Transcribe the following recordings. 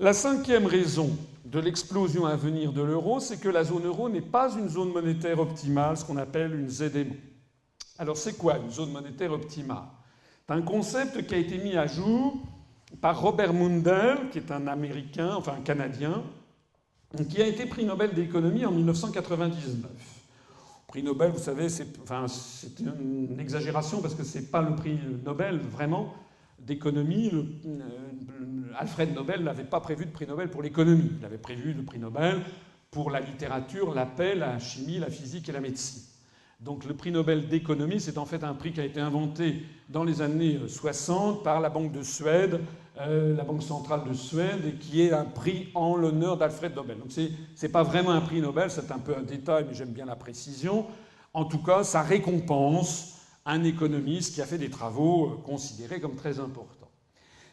La cinquième raison de l'explosion à venir de l'euro, c'est que la zone euro n'est pas une zone monétaire optimale, ce qu'on appelle une ZMO. Alors c'est quoi une zone monétaire optimale? C'est un concept qui a été mis à jour par Robert Mundell, qui est un Américain, enfin un Canadien, qui a été prix Nobel d'économie en 1999. Prix Nobel, vous savez, c'est une exagération parce que c'est pas le prix Nobel vraiment d'économie. Alfred Nobel n'avait pas prévu de prix Nobel pour l'économie. Il avait prévu le prix Nobel pour la littérature, la paix, la chimie, la physique et la médecine. Donc le prix Nobel d'économie, c'est en fait un prix qui a été inventé dans les années 60 par la Banque de Suède, la Banque centrale de Suède, et qui est un prix en l'honneur d'Alfred Nobel. Donc c'est pas vraiment un prix Nobel, c'est un peu un détail, mais j'aime bien la précision. En tout cas, ça récompense un économiste qui a fait des travaux considérés comme très importants.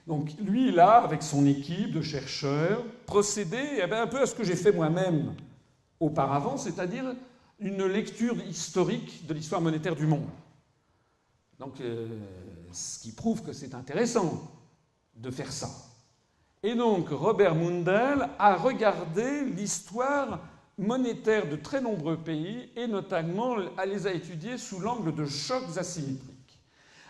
Donc lui, là, avec son équipe de chercheurs, procédait un peu à ce que j'ai fait moi-même auparavant, c'est-à-dire une lecture historique de l'histoire monétaire du monde. Donc, ce qui prouve que c'est intéressant de faire ça. Et donc, Robert Mundell a regardé l'histoire monétaire de très nombreux pays et notamment les a étudiés sous l'angle de chocs asymétriques.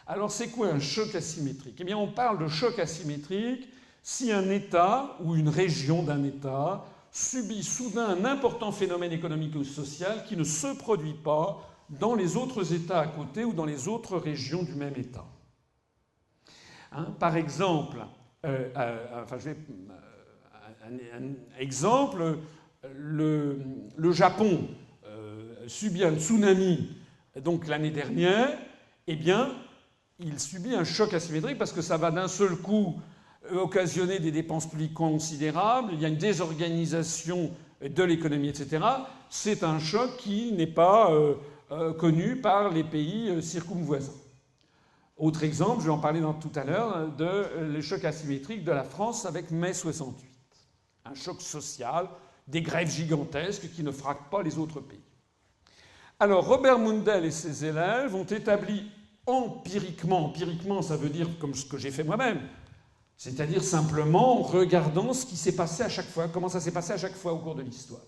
Alors, c'est quoi un choc asymétrique? Eh bien, on parle de choc asymétrique si un État ou une région d'un État subit soudain un important phénomène économique ou social qui ne se produit pas dans les autres États à côté ou dans les autres régions du même État. Par exemple, un exemple, le Japon subit un tsunami donc l'année dernière, eh bien, il subit un choc asymétrique parce que ça va d'un seul coup occasionner des dépenses publiques considérables, il y a une désorganisation de l'économie, etc. C'est un choc qui n'est pas connu par les pays circumvoisins. Autre exemple, je vais en parler tout à l'heure, le choc asymétrique de la France avec mai 68. Un choc social, des grèves gigantesques qui ne frappent pas les autres pays. Alors, Robert Mundell et ses élèves ont établi empiriquement, ça veut dire comme ce que j'ai fait moi-même, c'est-à-dire simplement en regardant ce qui s'est passé à chaque fois, comment ça s'est passé à chaque fois au cours de l'histoire.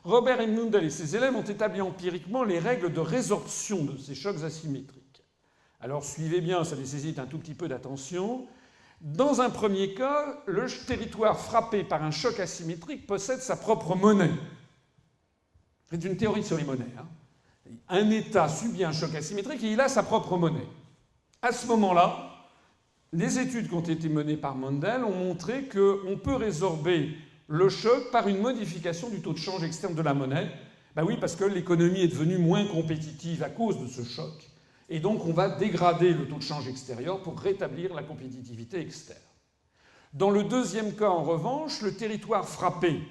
Robert Mundell et ses élèves ont établi empiriquement les règles de résorption de ces chocs asymétriques. Alors suivez bien, ça nécessite un tout petit peu d'attention. Dans un premier cas, le territoire frappé par un choc asymétrique possède sa propre monnaie. C'est une théorie sur les monnaies. Un État subit un choc asymétrique et il a sa propre monnaie. À ce moment-là, les études qui ont été menées par Mundell ont montré qu'on peut résorber le choc par une modification du taux de change externe de la monnaie. Ben oui, parce que l'économie est devenue moins compétitive à cause de ce choc. Et donc, on va dégrader le taux de change extérieur pour rétablir la compétitivité externe. Dans le deuxième cas, en revanche, le territoire frappé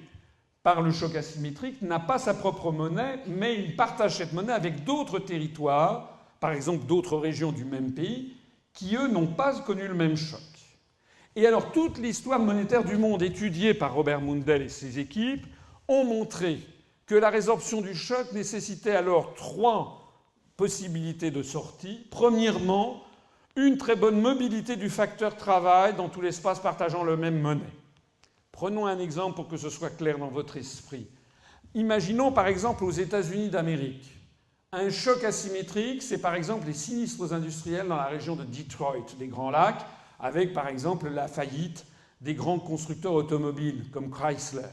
par le choc asymétrique n'a pas sa propre monnaie, mais il partage cette monnaie avec d'autres territoires, par exemple d'autres régions du même pays, qui, eux, n'ont pas connu le même choc. Et alors, toute l'histoire monétaire du monde étudiée par Robert Mundell et ses équipes ont montré que la résorption du choc nécessitait alors 3 possibilités de sortie. Premièrement, une très bonne mobilité du facteur travail dans tout l'espace partageant la même monnaie. Prenons un exemple pour que ce soit clair dans votre esprit. Imaginons par exemple aux États-Unis d'Amérique. Un choc asymétrique, c'est par exemple les sinistres industriels dans la région de Detroit, des Grands Lacs, avec par exemple la faillite des grands constructeurs automobiles comme Chrysler.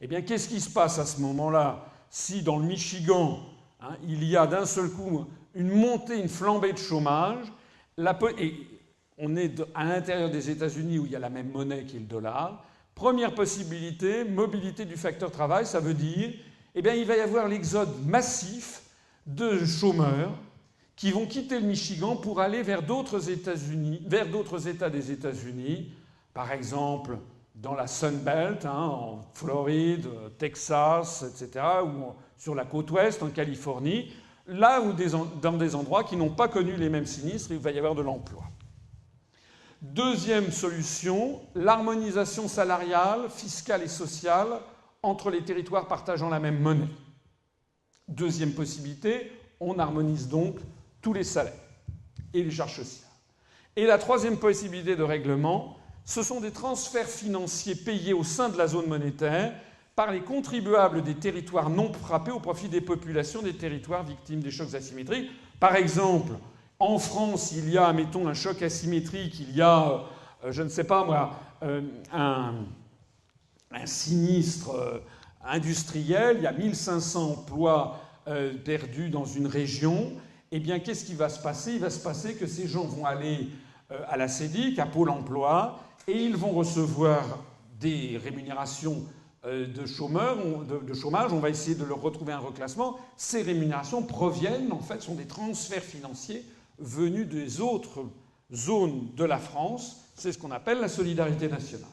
Eh bien, qu'est-ce qui se passe à ce moment-là si dans le Michigan, il y a d'un seul coup une montée, une flambée de chômage, et on est à l'intérieur des États-Unis où il y a la même monnaie qui est le dollar. Première possibilité, mobilité du facteur travail, ça veut dire eh bien, il va y avoir l'exode massif de chômeurs qui vont quitter le Michigan pour aller vers d'autres États des États-Unis, par exemple dans la Sun Belt, en Floride, Texas, etc., ou sur la côte ouest, en Californie, là où dans des endroits qui n'ont pas connu les mêmes sinistres, il va y avoir de l'emploi. Deuxième solution, l'harmonisation salariale, fiscale et sociale entre les territoires partageant la même monnaie. Deuxième possibilité, on harmonise donc tous les salaires et les charges sociales. Et la troisième possibilité de règlement, ce sont des transferts financiers payés au sein de la zone monétaire par les contribuables des territoires non frappés au profit des populations des territoires victimes des chocs asymétriques. Par exemple, en France, il y a, mettons, un choc asymétrique, il y a, je ne sais pas moi, un sinistre industriel, il y a 1500 emplois perdus dans une région. Eh bien, qu'est-ce qui va se passer? Il va se passer que ces gens vont aller à la CEDIC, à Pôle emploi, et ils vont recevoir des rémunérations de chômage. On va essayer de leur retrouver un reclassement. Ces rémunérations proviennent, en fait, sont des transferts financiers venus des autres zones de la France. C'est ce qu'on appelle la solidarité nationale.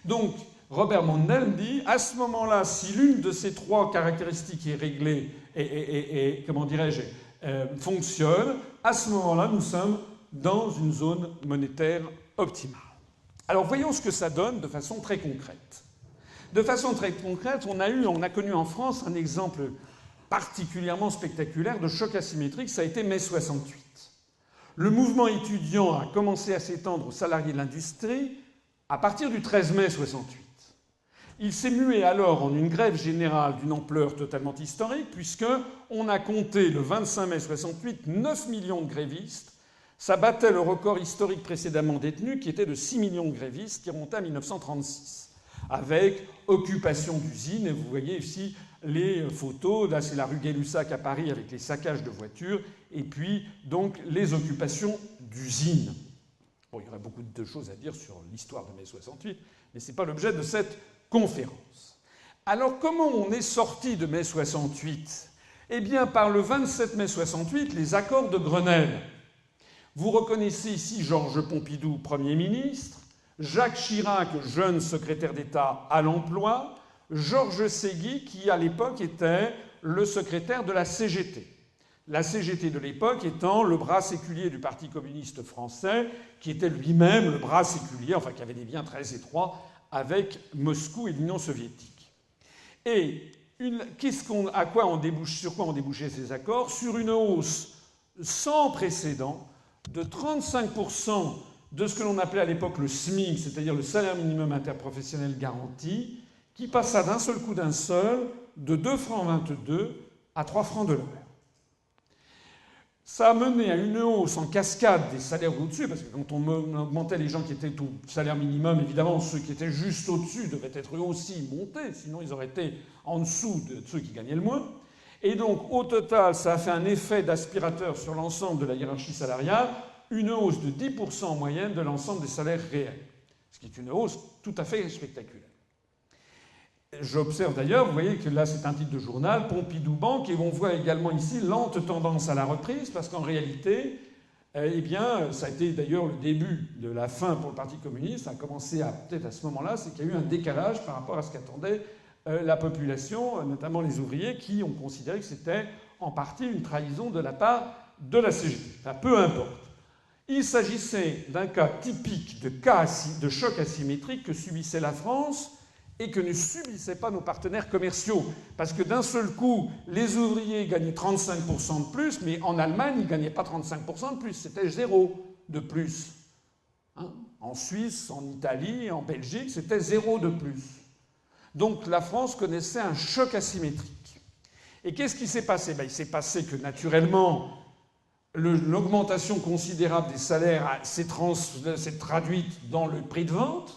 Donc, Robert Mundell dit, à ce moment-là, si l'une de ces trois caractéristiques est réglée et comment dirais-je, fonctionne, à ce moment-là, nous sommes dans une zone monétaire optimale. Alors, voyons ce que ça donne de façon très concrète. De façon très concrète, on a connu en France un exemple particulièrement spectaculaire de choc asymétrique, ça a été mai 68. Le mouvement étudiant a commencé à s'étendre aux salariés de l'industrie à partir du 13 mai 68. Il s'est mué alors en une grève générale d'une ampleur totalement historique, puisqu'on a compté le 25 mai 68 9 millions de grévistes. Ça battait le record historique précédemment détenu, qui était de 6 millions de grévistes, qui remontait à 1936, avec occupation d'usines. Et vous voyez ici les photos. Là, c'est la rue Gay-Lussac à Paris avec les saccages de voitures, et puis donc les occupations d'usines. Bon, il y aurait beaucoup de choses à dire sur l'histoire de mai 68, mais ce n'est pas l'objet de cette conférence. Alors, comment on est sorti de mai 68? Eh bien, par le 27 mai 68, les accords de Grenelle. Vous reconnaissez ici Georges Pompidou, Premier ministre, Jacques Chirac, jeune secrétaire d'État à l'emploi, Georges Séguy, qui à l'époque était le secrétaire de la CGT. La CGT de l'époque étant le bras séculier du Parti communiste français, qui était lui-même le bras séculier, enfin qui avait des liens très étroits avec Moscou et l'Union soviétique. Et sur quoi ont débouché ces accords? Sur une hausse sans précédent de 35% de ce que l'on appelait à l'époque le SMIC, c'est-à-dire le salaire minimum interprofessionnel garanti, qui passa d'un seul coup de 2,22 francs à 3 francs de l'heure. Ça a mené à une hausse en cascade des salaires au-dessus, parce que quand on augmentait les gens qui étaient au salaire minimum, évidemment, ceux qui étaient juste au-dessus devaient être eux aussi montés, sinon ils auraient été en dessous de ceux qui gagnaient le moins. Et donc, au total, ça a fait un effet d'aspirateur sur l'ensemble de la hiérarchie salariale, une hausse de 10% en moyenne de l'ensemble des salaires réels, ce qui est une hausse tout à fait spectaculaire. J'observe d'ailleurs, vous voyez que là c'est un titre de journal, Pompidou Banque, et on voit également ici lente tendance à la reprise, parce qu'en réalité, eh bien, ça a été d'ailleurs le début de la fin pour le Parti communiste, ça a commencé peut-être à ce moment-là, c'est qu'il y a eu un décalage par rapport à ce qu'attendait la population, notamment les ouvriers, qui ont considéré que c'était en partie une trahison de la part de la CGT. Enfin, peu importe. Il s'agissait d'un cas typique de choc asymétrique que subissait la France et que ne subissaient pas nos partenaires commerciaux. Parce que d'un seul coup, les ouvriers gagnaient 35% de plus, mais en Allemagne, ils ne gagnaient pas 35% de plus, c'était 0 de plus. Hein? En Suisse, en Italie, en Belgique, c'était 0 de plus. Donc la France connaissait un choc asymétrique. Et qu'est-ce qui s'est passé? Il s'est passé que, naturellement, l'augmentation considérable des salaires s'est traduite dans le prix de vente,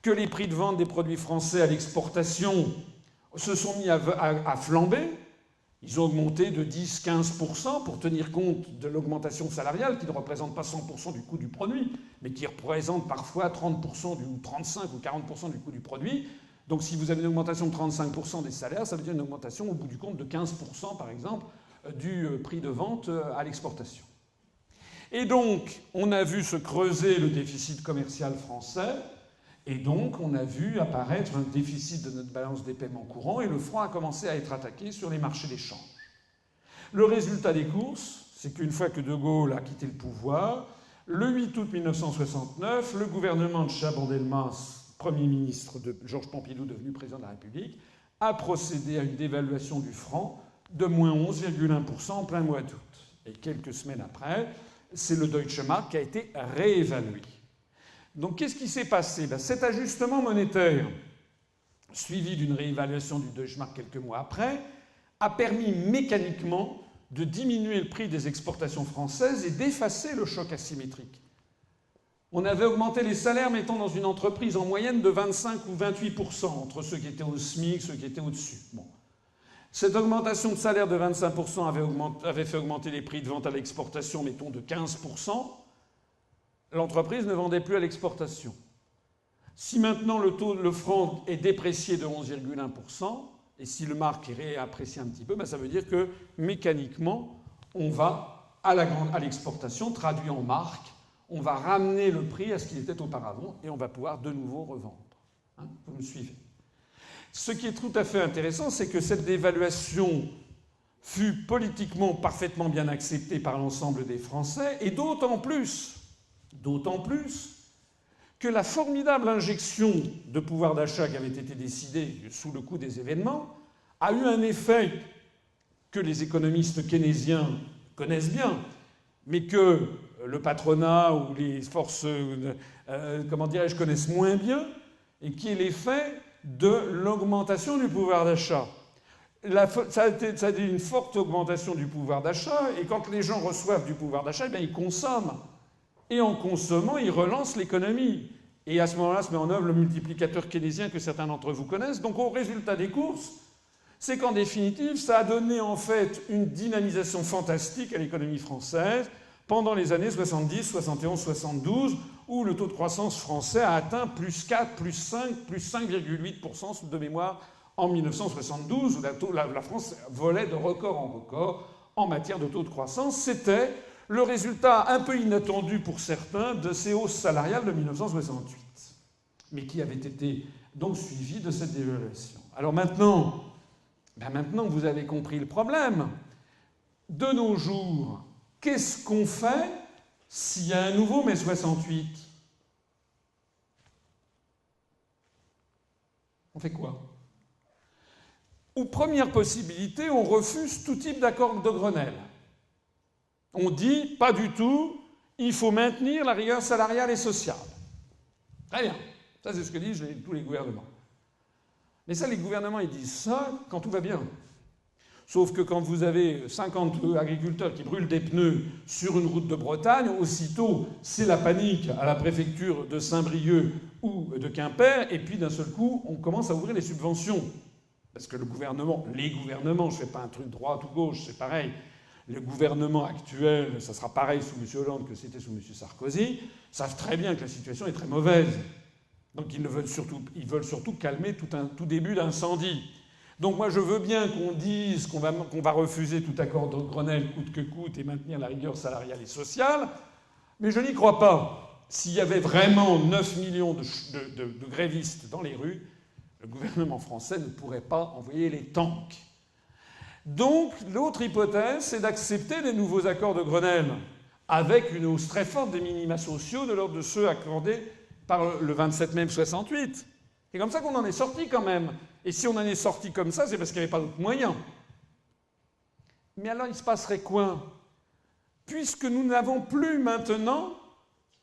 que les prix de vente des produits français à l'exportation se sont mis à flamber. Ils ont augmenté de 10-15% pour tenir compte de l'augmentation salariale qui ne représente pas 100% du coût du produit, mais qui représente parfois 30% ou 35 ou 40% du coût du produit. Donc si vous avez une augmentation de 35% des salaires, ça veut dire une augmentation au bout du compte de 15% par exemple du prix de vente à l'exportation. Et donc on a vu se creuser le déficit commercial français. Et donc, on a vu apparaître un déficit de notre balance des paiements courants et le franc a commencé à être attaqué sur les marchés d'échange. Le résultat des courses, c'est qu'une fois que De Gaulle a quitté le pouvoir, le 8 août 1969, le gouvernement de Chaban-Delmas, Premier ministre de Georges Pompidou, devenu président de la République, a procédé à une dévaluation du franc de moins 11,1% en plein mois d'août. Et quelques semaines après, c'est le Deutsche Mark qui a été réévalué. Donc qu'est-ce qui s'est passé? Cet ajustement monétaire, suivi d'une réévaluation du Deutschmark quelques mois après, a permis mécaniquement de diminuer le prix des exportations françaises et d'effacer le choc asymétrique. On avait augmenté les salaires, mettons, dans une entreprise en moyenne de 25 ou 28%, entre ceux qui étaient au SMIC, ceux qui étaient au-dessus. Bon. Cette augmentation de salaire de 25% avait fait augmenter les prix de vente à l'exportation, mettons, de 15%. L'entreprise ne vendait plus à l'exportation. Si maintenant le franc est déprécié de 11,1%, et si le mark est réapprécié un petit peu, ça veut dire que mécaniquement, on va à l'exportation, traduit en mark, on va ramener le prix à ce qu'il était auparavant et on va pouvoir de nouveau revendre. Hein, vous me suivez? Ce qui est tout à fait intéressant, c'est que cette dévaluation fut politiquement parfaitement bien acceptée par l'ensemble des Français, et d'autant plus que la formidable injection de pouvoir d'achat qui avait été décidée sous le coup des événements a eu un effet que les économistes keynésiens connaissent bien, mais que le patronat ou les forces, connaissent moins bien, et qui est l'effet de l'augmentation du pouvoir d'achat. Ça a été une forte augmentation du pouvoir d'achat, et quand les gens reçoivent du pouvoir d'achat, ils consomment. Et en consommant, ils relancent l'économie. Et à ce moment-là, se met en œuvre le multiplicateur keynésien que certains d'entre vous connaissent. Donc au résultat des courses, c'est qu'en définitive, ça a donné en fait une dynamisation fantastique à l'économie française pendant les années 70, 71, 72, où le taux de croissance français a atteint plus 4, plus 5, plus 5,8% de mémoire en 1972, où la France volait de record en record en matière de taux de croissance. C'était le résultat un peu inattendu pour certains de ces hausses salariales de 1968, mais qui avait été donc suivi de cette dévaluation. Alors maintenant que vous avez compris le problème, de nos jours, qu'est-ce qu'on fait s'il y a un nouveau mai 68? On fait quoi? Ou première possibilité, on refuse tout type d'accord de Grenelle. On dit, pas du tout, il faut maintenir la rigueur salariale et sociale. Très bien. Ça, c'est ce que disent tous les gouvernements. Mais ça, les gouvernements, ils disent ça quand tout va bien. Sauf que quand vous avez 50 agriculteurs qui brûlent des pneus sur une route de Bretagne, aussitôt, c'est la panique à la préfecture de Saint-Brieuc ou de Quimper, et puis d'un seul coup, on commence à ouvrir les subventions. Parce que les gouvernements, je ne fais pas un truc droite ou gauche, c'est pareil. Le gouvernement actuel, ça sera pareil sous M. Hollande que c'était sous M. Sarkozy, savent très bien que la situation est très mauvaise. Donc ils veulent surtout calmer tout début d'incendie. Donc moi je veux bien qu'on dise qu'on va refuser tout accord de Grenelle coûte que coûte et maintenir la rigueur salariale et sociale, mais je n'y crois pas. S'il y avait vraiment 9 millions de grévistes dans les rues, le gouvernement français ne pourrait pas envoyer les tanks. Donc, l'autre hypothèse, c'est d'accepter les nouveaux accords de Grenelle, avec une hausse très forte des minima sociaux de l'ordre de ceux accordés par le 27 mai 68. C'est comme ça qu'on en est sorti quand même. Et si on en est sorti comme ça, c'est parce qu'il n'y avait pas d'autre moyen. Mais alors, il se passerait quoi? Puisque nous n'avons plus maintenant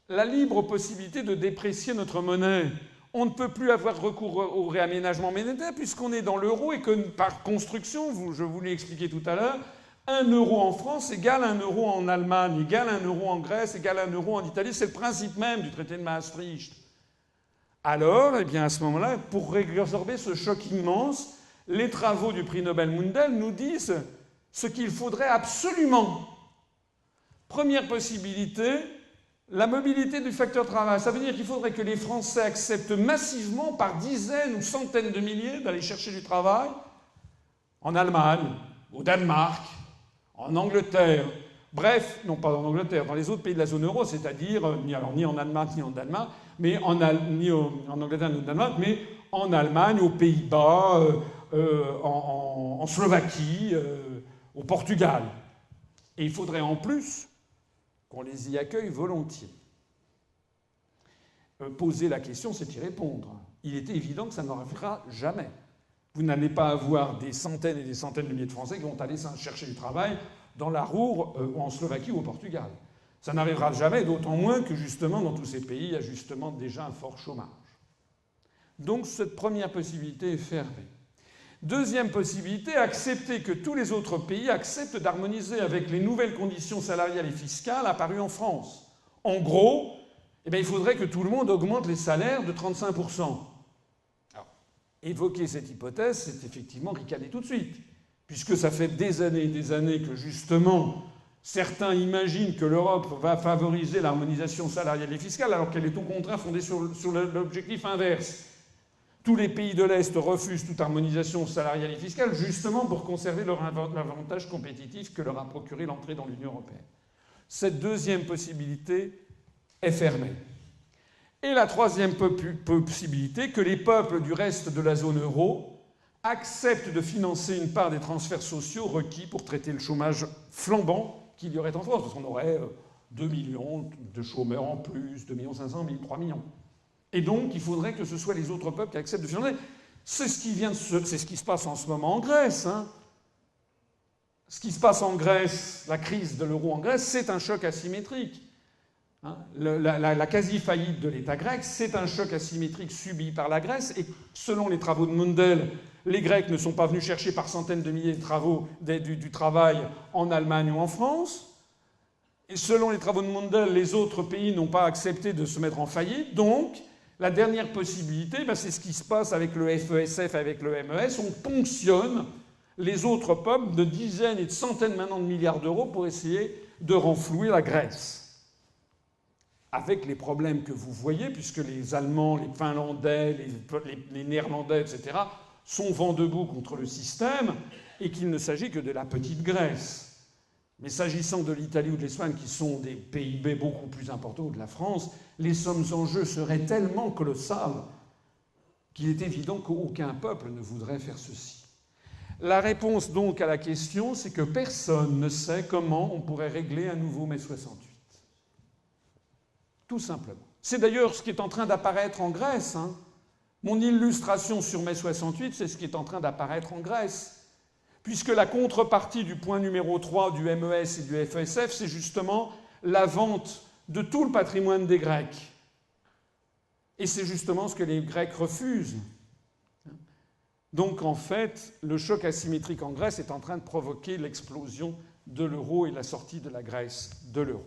la libre possibilité de déprécier notre monnaie, on ne peut plus avoir recours au réaménagement monétaire puisqu'on est dans l'euro et que par construction, je vous l'ai expliqué tout à l'heure, 1 euro en France égale 1 euro en Allemagne, égale 1 euro en Grèce, égale 1 euro en Italie. C'est le principe même du traité de Maastricht. Alors, eh bien, à ce moment-là, pour résorber ce choc immense, les travaux du prix Nobel Mundell nous disent ce qu'il faudrait absolument. Première possibilité, la mobilité du facteur travail. Ça veut dire qu'il faudrait que les Français acceptent massivement, par dizaines ou centaines de milliers, d'aller chercher du travail en Allemagne, au Danemark, en Angleterre. Bref, non pas en Angleterre, dans les autres pays de la zone euro, c'est-à-dire ni en Allemagne ni en Danemark, mais ni en Angleterre ni au Danemark, mais en Allemagne, aux Pays-Bas, en Slovaquie, au Portugal. Et il faudrait en plus qu'on les y accueille volontiers. Poser la question, c'est y répondre. Il est évident que ça n'arrivera jamais. Vous n'allez pas avoir des centaines et des centaines de milliers de Français qui vont aller chercher du travail dans la Ruhr ou en Slovaquie ou au Portugal. Ça n'arrivera jamais, d'autant moins que justement dans tous ces pays, il y a justement déjà un fort chômage. Donc cette première possibilité est fermée. Deuxième possibilité, accepter que tous les autres pays acceptent d'harmoniser avec les nouvelles conditions salariales et fiscales apparues en France. En gros, il faudrait que tout le monde augmente les salaires de 35%. Alors, évoquer cette hypothèse, c'est effectivement ricaner tout de suite, puisque ça fait des années que justement certains imaginent que l'Europe va favoriser l'harmonisation salariale et fiscale, alors qu'elle est au contraire fondée sur l'objectif inverse. Tous les pays de l'Est refusent toute harmonisation salariale et fiscale, justement pour conserver l'avantage compétitif que leur a procuré l'entrée dans l'Union européenne. Cette deuxième possibilité est fermée. Et la troisième possibilité, que les peuples du reste de la zone euro acceptent de financer une part des transferts sociaux requis pour traiter le chômage flambant qu'il y aurait en France, parce qu'on aurait 2 millions de chômeurs en plus, 2 500 000, 3 millions. Et donc, il faudrait que ce soit les autres peuples qui acceptent de financer. C'est ce qui se passe en ce moment en Grèce. Hein. Ce qui se passe en Grèce, la crise de l'euro en Grèce, c'est un choc asymétrique. Hein. La quasi-faillite de l'État grec, c'est un choc asymétrique subi par la Grèce. Et selon les travaux de Mundell, les Grecs ne sont pas venus chercher par centaines de milliers du travail en Allemagne ou en France. Et selon les travaux de Mundell, les autres pays n'ont pas accepté de se mettre en faillite. Donc, la dernière possibilité, c'est ce qui se passe avec le FESF, avec le MES. On ponctionne les autres peuples de dizaines et de centaines maintenant de milliards d'euros pour essayer de renflouer la Grèce. Avec les problèmes que vous voyez, puisque les Allemands, les Finlandais, les Néerlandais, etc., sont vent debout contre le système, et qu'il ne s'agit que de la petite Grèce. Mais s'agissant de l'Italie ou de l'Espagne, qui sont des PIB beaucoup plus importants, ou de la France, les sommes en jeu seraient tellement colossales qu'il est évident qu'aucun peuple ne voudrait faire ceci. La réponse donc à la question, c'est que personne ne sait comment on pourrait régler un nouveau mai 68. Tout simplement. C'est d'ailleurs ce qui est en train d'apparaître en Grèce. Hein. Mon illustration sur mai 68, c'est ce qui est en train d'apparaître en Grèce. Puisque la contrepartie du point numéro 3 du MES et du FESF, c'est justement la vente de tout le patrimoine des Grecs. Et c'est justement ce que les Grecs refusent. Donc en fait, le choc asymétrique en Grèce est en train de provoquer l'explosion de l'euro et la sortie de la Grèce de l'euro.